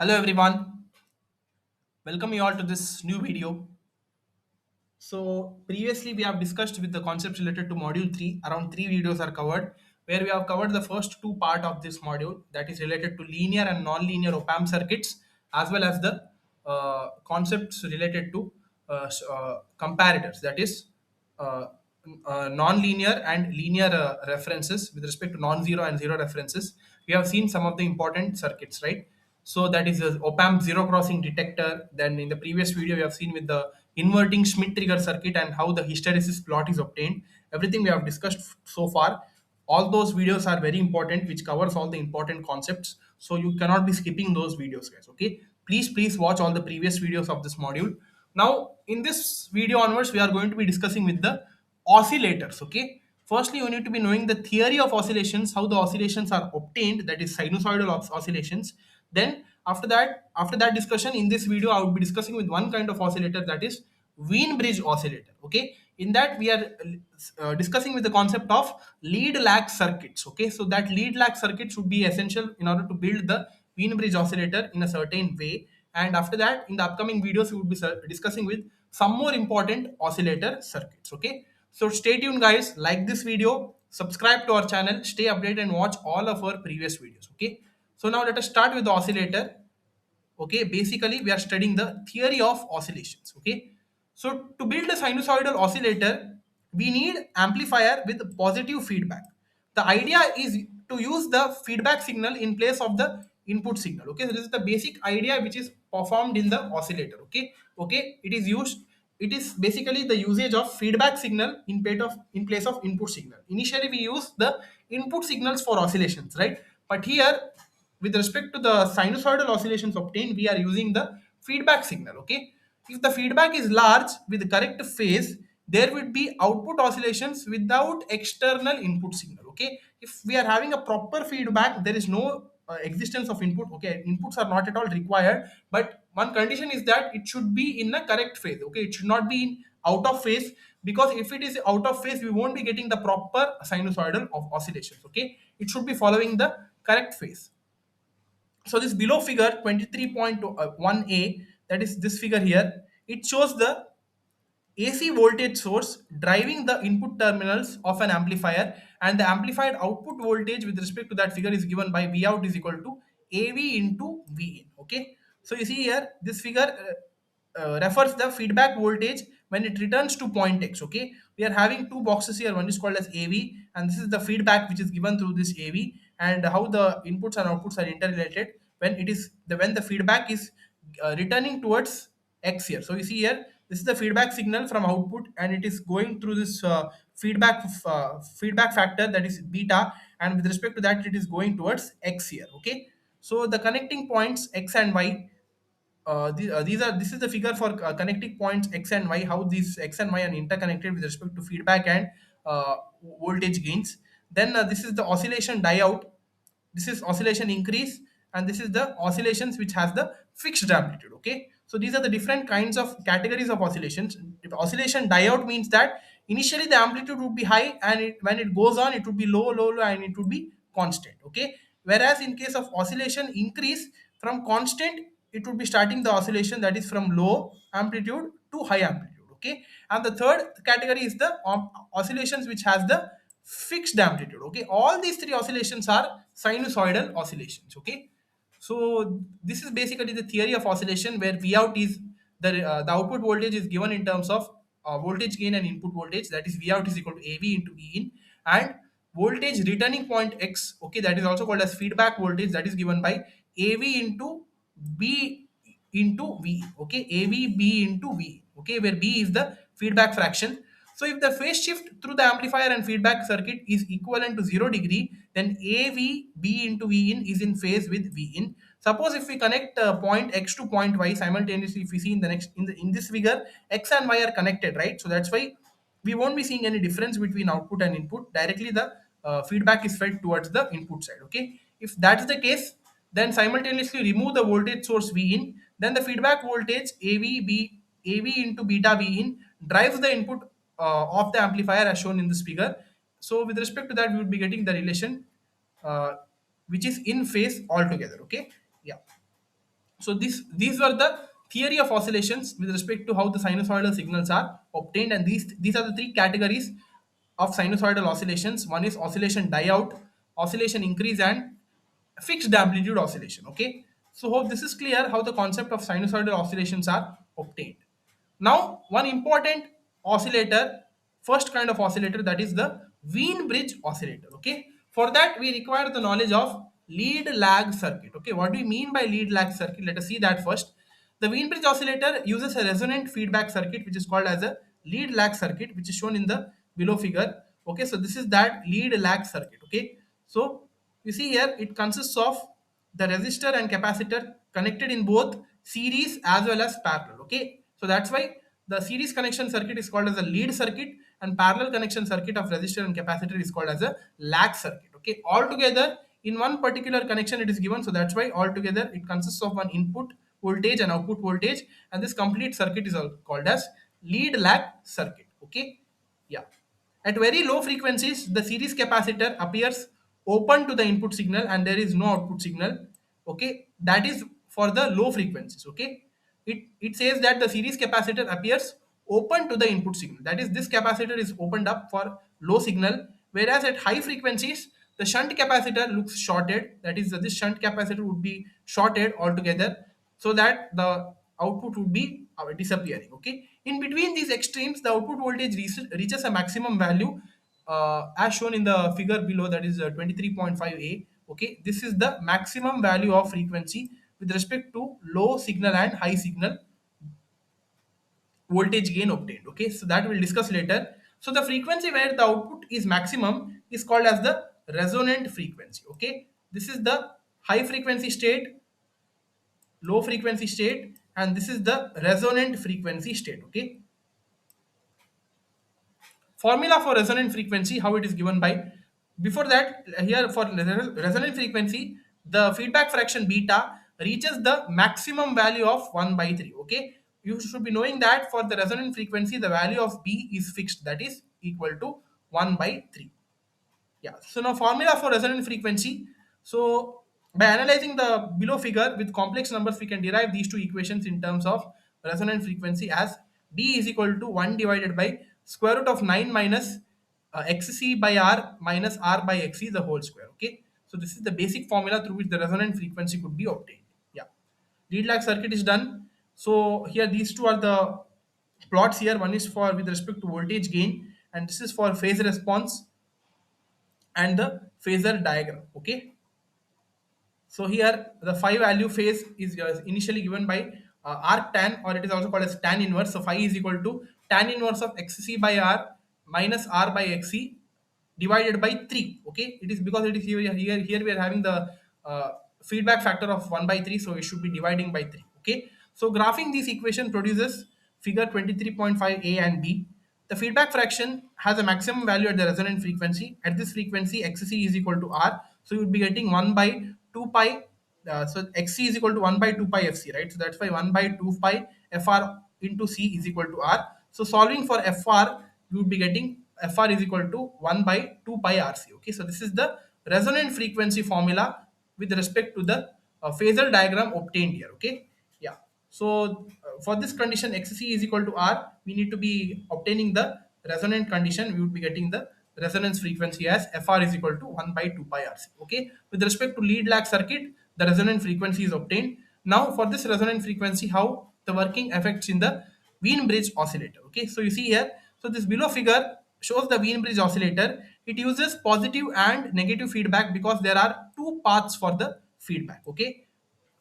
Hello everyone, welcome you all to this new video. So previously we have discussed with the concepts related to module 3, around 3 videos are covered where we have covered the first two part of this module, that is related to linear and non-linear op-amp circuits, as well as the concepts related to comparators, that is uh, non-linear and linear references with respect to non-zero and zero references. We have seen some of the important circuits, right? So that is the op-amp zero crossing detector. Then in the previous video we have seen with the inverting Schmidt trigger circuit and how the hysteresis plot is obtained. Everything we have discussed so far. All those videos are very important, which covers all the important concepts. So you cannot be skipping those videos, guys. Okay, please watch all the previous videos of this module. Now in this video onwards, we are going to be discussing with the oscillators. Okay, firstly you need to be knowing the theory of oscillations, how the oscillations are obtained, that is sinusoidal oscillations. Then after that discussion in this video, I would be discussing with one kind of oscillator, that is Wien bridge oscillator. Okay, in that we are discussing with the concept of lead lag circuits. Okay, so that lead lag circuit should be essential in order to build the Wien bridge oscillator in a certain way. And after that, in the upcoming videos, we would be discussing with some more important oscillator circuits. Okay, so stay tuned, guys. Like this video, subscribe to our channel, stay updated, and watch all of our previous videos. Okay, so now let us start with the oscillator. Okay, basically we are studying the theory of oscillations. Okay, so to build a sinusoidal oscillator, we need amplifier with positive feedback. The idea is to use the feedback signal in place of the input signal. Okay, so this is the basic idea which is performed in the oscillator. Okay, it is basically the usage of feedback signal in place of input signal. Initially we use the input signals for oscillations, right? But here, with respect to the sinusoidal oscillations obtained, we are using the feedback signal. Okay, if the feedback is large with the correct phase, there would be output oscillations without external input signal. Okay, if we are having a proper feedback, there is no existence of input. Okay, inputs are not at all required, but one condition is that it should be in the correct phase. Okay, it should not be in out of phase, because if it is out of phase, we won't be getting the proper sinusoidal of oscillations. Okay, it should be following the correct phase. So this below figure 23.1a, that is this figure here, it shows the AC voltage source driving the input terminals of an amplifier, and the amplified output voltage with respect to that figure is given by V out is equal to AV into V in. Okay, so you see here this figure refers the feedback voltage when it returns to point X. Okay, we are having two boxes here. One is called as AV, and this is the feedback which is given through this AV, and how the inputs and outputs are interrelated when the feedback is returning towards X here. So you see here, this is the feedback signal from output, and it is going through this feedback factor, that is beta, and with respect to that, it is going towards X here. Okay, so the connecting points X and Y, this is the figure for connecting points X and Y, how these X and Y are interconnected with respect to feedback and voltage gains. Then this is the oscillation diode, this is oscillation increase, and this is the oscillations which has the fixed amplitude. Okay, so these are the different kinds of categories of oscillations. If oscillation diode means that initially the amplitude would be high, and when it goes on, it would be low, and it would be constant. Okay, whereas in case of oscillation increase, from constant, it would be starting the oscillation, that is from low amplitude to high amplitude. Okay, and the third category is the oscillations which has the fixed amplitude. Okay, all these three oscillations are sinusoidal oscillations. Okay, so this is basically the theory of oscillation, where V out is the output voltage is given in terms of voltage gain and input voltage, that is V out is equal to AV into V in, and voltage returning point X. Okay, that is also called as feedback voltage, that is given by AV into B into V. Okay, AV B into V. Okay, where B is the feedback fraction. So if the phase shift through the amplifier and feedback circuit is equivalent to 0 degree, then AV B into V in is in phase with V in. Suppose if we connect point X to point Y simultaneously, if we see in the next in this figure, X and Y are connected, right? So that's why we won't be seeing any difference between output and input. Directly the feedback is fed towards the input side. Okay, if that's the case, then simultaneously remove the voltage source V in, then the feedback voltage AV into beta V in drives the input of the amplifier as shown in this figure. So with respect to that, we would be getting the relation uh, which is in phase altogether. Okay, yeah. So these were the theory of oscillations with respect to how the sinusoidal signals are obtained, and these are the three categories of sinusoidal oscillations. One is oscillation die out, oscillation increase, and fixed amplitude oscillation. Okay, so hope this is clear how the concept of sinusoidal oscillations are obtained. Now, one important oscillator, first kind of oscillator, that is the Wien bridge oscillator. Okay, for that we require the knowledge of lead lag circuit. Okay, what do you mean by lead lag circuit? Let us see that first. The Wien bridge oscillator uses a resonant feedback circuit, which is called as a lead lag circuit, which is shown in the below figure. Okay, so this is that lead lag circuit. Okay, so you see here it consists of the resistor and capacitor connected in both series as well as parallel. Okay, so that's why the series connection circuit is called as a lead circuit, and parallel connection circuit of resistor and capacitor is called as a lag circuit. Okay, all together in one particular connection it is given, so that's why all together it consists of one input voltage and output voltage, and this complete circuit is called as lead lag circuit. Okay, yeah. At very low frequencies, the series capacitor appears open to the input signal and there is no output signal. Okay, that is for the low frequencies. Okay, it says that the series capacitor appears open to the input signal. That is, this capacitor is opened up for low signal, whereas at high frequencies, the shunt capacitor looks shorted. That is, this shunt capacitor would be shorted altogether so that the output would be disappearing. Okay, in between these extremes the output voltage reaches a maximum value as shown in the figure below, that is 23.5 a. Okay, this is the maximum value of frequency with respect to low signal and high signal voltage gain obtained. Okay, so that we'll discuss later. So the frequency where the output is maximum is called as the resonant frequency. Okay, this is the high frequency state, low frequency state, and this is the resonant frequency state. Okay, formula for resonant frequency, how it is given by, before that, here for resonant frequency the feedback fraction beta reaches the maximum value of 1 by 3. Okay, you should be knowing that for the resonant frequency the value of b is fixed, that is equal to 1 by 3. Yeah. So now formula for resonant frequency. So by analyzing the below figure with complex numbers, we can derive these two equations in terms of resonant frequency as B is equal to 1 divided by square root of 9 minus XC by R minus R by XC the whole square. Okay. So this is the basic formula through which the resonant frequency could be obtained. Yeah. Lead lag circuit is done. So here these two are the plots here. One is for with respect to voltage gain, and this is for phase response and the phasor diagram. Okay, so here the phi value phase is initially given by arc tan, or it is also called as tan inverse. So phi is equal to tan inverse of xc by r minus r by xc divided by 3. Okay, it is because it is here we are having the feedback factor of 1 by 3, so it should be dividing by 3. Okay, so graphing this equation produces figure 23.5 a and b. The feedback fraction has a maximum value at the resonant frequency. At this frequency xc is equal to r, so you would be getting 1 by 2 pi. So xc is equal to 1 by 2 pi fc, right? So that's why 1 by 2 pi fr into c is equal to r. So solving for fr, you would be getting fr is equal to 1 by 2 pi rc. Okay, so this is the resonant frequency formula with respect to the phasor diagram obtained here. Okay, yeah. So for this condition xc is equal to r, we need to be obtaining the resonant condition. We would be getting the resonance frequency as fr is equal to 1 by 2 pi rc. Okay, with respect to lead lag circuit, the resonant frequency is obtained. Now for this resonant frequency, how the working affects in the Wien bridge oscillator. Okay, so you see here, so this below figure shows the Wien bridge oscillator. It uses positive and negative feedback because there are two paths for the feedback. Okay,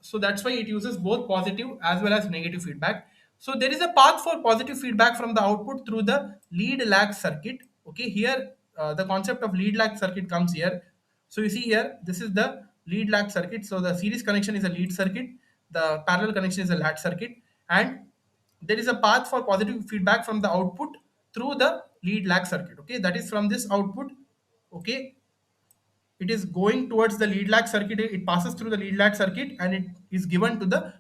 so that's why it uses both positive as well as negative feedback. So there is a path for positive feedback from the output through the lead lag circuit. Okay, here the concept of lead lag circuit comes here. So you see here, this is the lead lag circuit. So the series connection is a lead circuit, the parallel connection is a lag circuit, and there is a path for positive feedback from the output through the lead lag circuit. Okay, that is from this output. Okay, it is going towards the lead lag circuit, it passes through the lead lag circuit and it is given to the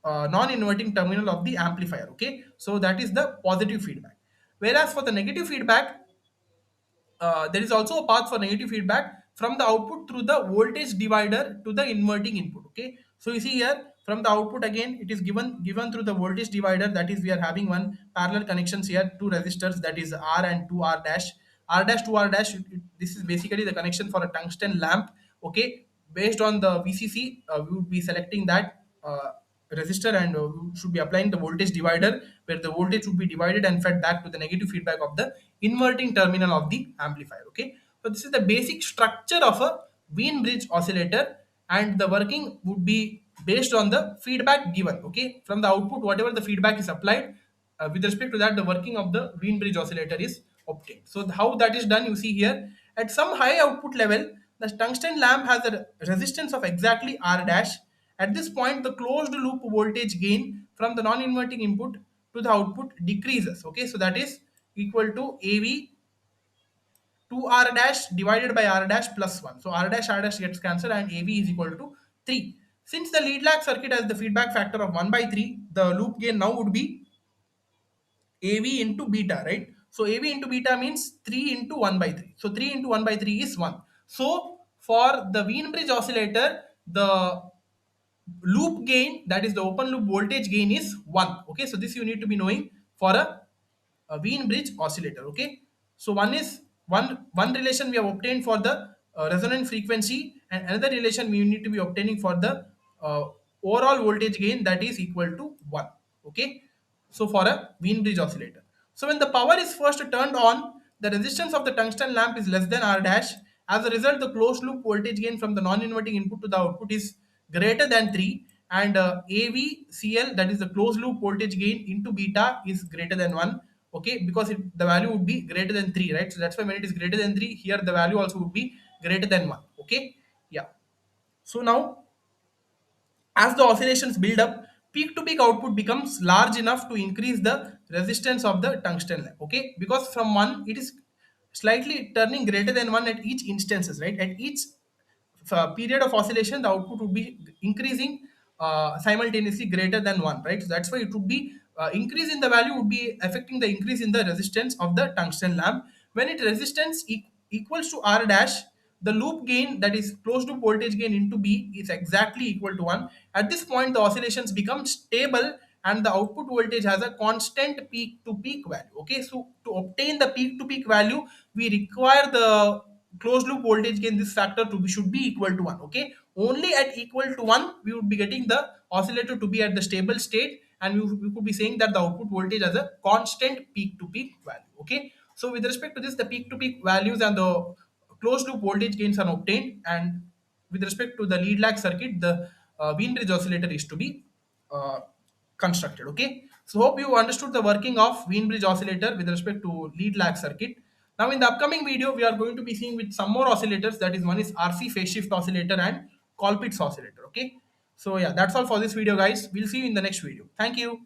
non-inverting terminal of the amplifier. Okay, so that is the positive feedback. Whereas for the negative feedback, there is also a path for negative feedback from the output through the voltage divider to the inverting input. Okay, So you see here from the output again it is given through the voltage divider, that is we are having one parallel connections here, two resistors, that is R and 2R dash. R dash to R dash, this is basically the connection for a tungsten lamp. Okay, based on the VCC, we would be selecting that resistor, and we should be applying the voltage divider, where the voltage would be divided and fed back to the negative feedback of the inverting terminal of the amplifier. Okay, so this is the basic structure of a Wien bridge oscillator, and the working would be based on the feedback given. Okay, from the output whatever the feedback is applied, with respect to that the working of the Wien bridge oscillator is obtained. So how that is done, you see here at some high output level the tungsten lamp has a resistance of exactly R dash. At this point the closed loop voltage gain from the non-inverting input to the output decreases. Okay, so that is equal to AV 2R dash divided by R dash plus 1. So R dash gets cancelled and AV is equal to 3. Since the lead lag circuit has the feedback factor of 1 by 3, the loop gain now would be AV into beta, right? So AV into beta means 3 into 1 by 3. So 3 into 1 by 3 is 1. So for the Wien bridge oscillator, the loop gain, that is the open loop voltage gain, is 1. Okay, so this you need to be knowing for a Wien bridge oscillator. Okay, so one is one relation we have obtained for the resonant frequency, and another relation we need to be obtaining for the uh, overall voltage gain, that is equal to 1. Okay, so for a Wien bridge oscillator, so when the power is first turned on, the resistance of the tungsten lamp is less than R dash. As a result, the closed loop voltage gain from the non-inverting input to the output is greater than 3, and AVCL, that is the closed loop voltage gain into beta, is greater than 1. Okay, because the value would be greater than 3, right? So that's why when it is greater than 3, here the value also would be greater than 1. Okay, yeah. So now as the oscillations build up, peak to peak output becomes large enough to increase the resistance of the tungsten lamp. Okay, because from 1 it is slightly turning greater than 1 at each instances, right? At each period of oscillation the output would be increasing simultaneously greater than 1, right? So that's why it would be increase in the value would be affecting the increase in the resistance of the tungsten lamp. When it resistance equals to R dash, the loop gain, that is closed loop voltage gain into B, is exactly equal to 1. At this point the oscillations become stable and the output voltage has a constant peak to peak value. Okay, so to obtain the peak to peak value we require the closed loop voltage gain, this factor to be should be equal to 1. Okay, only at equal to 1 we would be getting the oscillator to be at the stable state, and we could be saying that the output voltage has a constant peak to peak value. Okay, so with respect to this the peak to peak values and the closed loop voltage gains are obtained, and with respect to the lead lag circuit the Wien bridge oscillator is to be uh, constructed. Okay, so hope you understood the working of Wien bridge oscillator with respect to lead lag circuit. Now in the upcoming video we are going to be seeing with some more oscillators, that is one is RC phase shift oscillator and Colpitt's oscillator. Okay, so yeah, that's all for this video guys, we'll see you in the next video. Thank you.